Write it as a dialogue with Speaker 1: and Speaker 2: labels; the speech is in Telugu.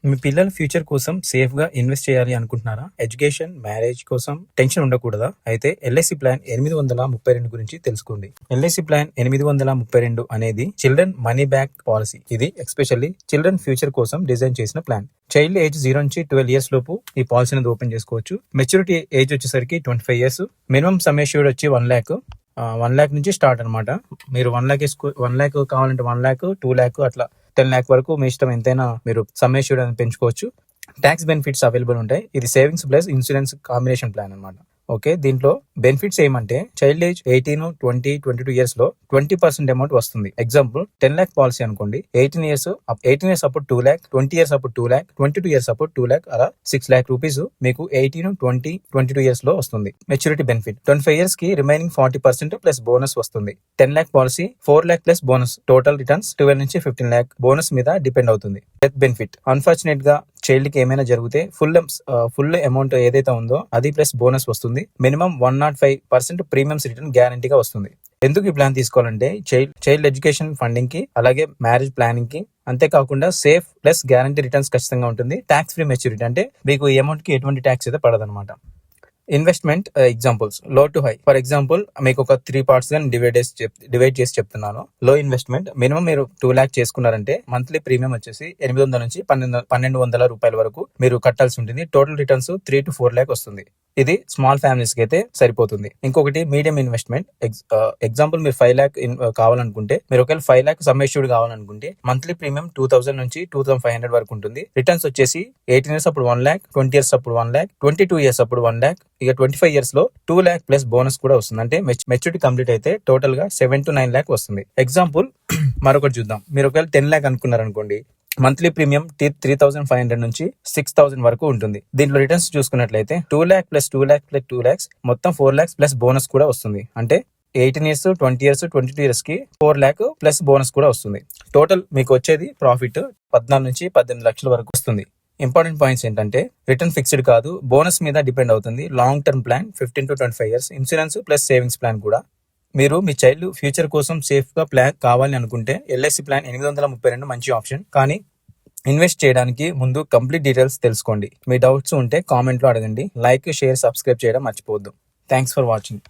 Speaker 1: మీ పిల్లల ఫ్యూచర్ కోసం సేఫ్ గా ఇన్వెస్ట్ చేయాలి అనుకుంటున్నారా? ఎడ్యుకేషన్, మ్యారేజ్ కోసం టెన్షన్ ఉండకూడదా? అయితే ఎల్ఐసి ప్లాన్ 832 గురించి తెలుసుకోండి. ఎల్ఐసి ప్లాన్ 832 అనేది చిల్డ్రన్ మనీ బ్యాక్ పాలసీ. ఇది ఎస్పెషల్లీ చిల్డ్రన్ ఫ్యూచర్ కోసం డిజైన్ చేసిన ప్లాన్. చైల్డ్ ఏజ్ 0 నుంచి 12 years లోపు ఈ పాలసీ అనేది ఓపెన్ చేసుకోవచ్చు. మెచ్యూరిటీ ఏజ్ వచ్చేసరికి 25 years. మినిమం సమ్ అష్యూర్డ్ వచ్చి 1 lakh. 1 lakh నుంచి స్టార్ట్ అనమాట. మీరు 1 lakh 1 lakh కావాలంటే 1 lakh, 2 lakh అట్లా 10 lakh వరకు మీ ఇష్టం ఎంతైనా మీరు సమ్ అష్యూర్డ్ అని పెంచుకోవచ్చు. ట్యాక్స్ బెనిఫిట్స్ అవైలబుల్ ఉంటాయి. ఇది savings plus insurance combination plan అనమాట. ఓకే, దీంట్లో బెనిఫిట్స్ ఏమంటే చైల్డ్ ఏజ్ 18, 20, 22 years లో 20% అమౌంట్ వస్తుంది. ఎగ్జాంపుల్ 10 lakh పాలసీ అనుకోండి. 18 years అప్పుడు 2 lakh, 20 years అప్పుడు 2 lakh, 22 years అప్పుడు 2 lakh, అలా 6 lakh రూపీస్ మీకు 18, 20, 22 years లో వస్తుంది. మెచ్యూరిటీ బెనిఫిట్ 25 years కి రిమైనింగ్ 40% ప్లస్ బోనస్ వస్తుంది. 10 lakh policy 4 lakh plus bonus. Total returns 12 నుంచి 15 lakh బోనస్ మీద డిపెండ్ అవుతుంది. డెత్ బెనిఫిట్ అన్ఫార్చునేట్ గా చైల్డ్ కి ఏమైనా జరిగితే ఫుల్ అమౌంట్ ఏదైతే ఉందో అది ప్లస్ బోనస్ వస్తుంది. మినిమం 105% ప్రీమియమ్స్ రిటర్న్ గ్యారంటీగా వస్తుంది. ఎందుకు ఈ ప్లాన్ తీసుకోవాలంటే చైల్డ్ ఎడ్యుకేషన్ ఫండింగ్ కి, అలాగే మ్యారేజ్ ప్లానింగ్ కి, అంతేకాకుండా సేఫ్ ప్లస్ గ్యారంటీ రిటర్న్స్ ఖచ్చితంగా ఉంటుంది. ట్యాక్స్ ఫ్రీ మెచ్యూరిటీ అంటే మీకు ఈ అమౌంట్ కి ఎటువంటి ట్యాక్స్ అయితే పడదనమాట. ఇన్వెస్ట్మెంట్ ఎగ్జాంపుల్స్ లో టు హై. ఫర్ ఎగ్జాంపుల్ మీకు ఒక 3 parts గా డివైడ్ చేసి చెప్తున్నాను. లో ఇన్వెస్ట్మెంట్ మినిమం మీరు 2 lakh చేసుకున్నారంటే మంత్లీ ప్రీమియం వచ్చేసి 800 నుంచి 1200 రూపాయల వరకు మీరు కట్టాల్సి ఉంటుంది. టోటల్ రిటర్న్స్ 3 to 4 lakh వస్తుంది. ఇది స్మాల్ ఫ్యామిలీస్ కి అయితే సరిపోతుంది. ఇంకొకటి మీడియం ఇన్వెస్ట్మెంట్. ఎగ్జాంపుల్ మీరు 5 lakh కావాలనుకుంటే, మీరు ఒకవేళ 5 lakh సమ్ అష్యూర్డ్ కావాలనుకుంటే మంత్లీ ప్రీమియం 2000 నుంచి 2500 వరకు ఉంటుంది. రిటర్న్స్ వచ్చేసి 18 years అప్పుడు 1 lakh, 20 years అప్పుడు 1 lakh, 22 years అప్పుడు 1 lakh, ఇక 25 years లో 2 lakh ప్లస్ బోనస్ కూడా వస్తుంది. అంటే మెచ్యూరిటీ కంప్లీట్ అయితే టోటల్ గా 7 to 9 lakh వస్తుంది. ఎగ్జాంపుల్ మరొకటి చూద్దాం. మీరు ఒకవేళ 10 lakh అనుకున్నారు అనుకోండి, మంత్లీ ప్రీమియం 3500 నుంచి 6000 వరకు ఉంటుంది. దీంట్లో రిటర్న్స్ చూసుకున్నట్లయితే 2 lakh plus 2 lakh plus 2 lakhs మొత్తం 4 lakhs ప్లస్ బోనస్ కూడా వస్తుంది. అంటే 18 years, 20 years, 22 years కి 4 lakh ప్లస్ బోనస్ కూడా వస్తుంది. టోటల్ మీకు వచ్చేది ప్రాఫిట్ 14 నుంచి 18 లక్షల వరకు వస్తుంది. ఇంపార్టెంట్ పాయింట్స్ ఏంటంటే రిటర్న్ ఫిక్స్డ్ కాదు, బోనస్ మీద డిపెండ్ అవుతుంది. Long term plan 15 to 25 years, insurance plus savings plan కూడా. మీరు మీ చైల్డ్ ఫ్యూచర్ కోసం సేఫ్ గా ప్లాన్ కావాలి అనుకుంటే ఎల్ఐసి ప్లాన్ 832 మంచి ఆప్షన్. కానీ ఇన్వెస్ట్ చేయడానికి ముందు కంప్లీట్ డీటెయిల్స్ తెలుసుకోండి. మీ డౌట్స్ ఉంటే కామెంట్ లో అడగండి. లైక్, షేర్, సబ్స్క్రైబ్ చేయడం మర్చిపోవద్దు. Thanks for watching.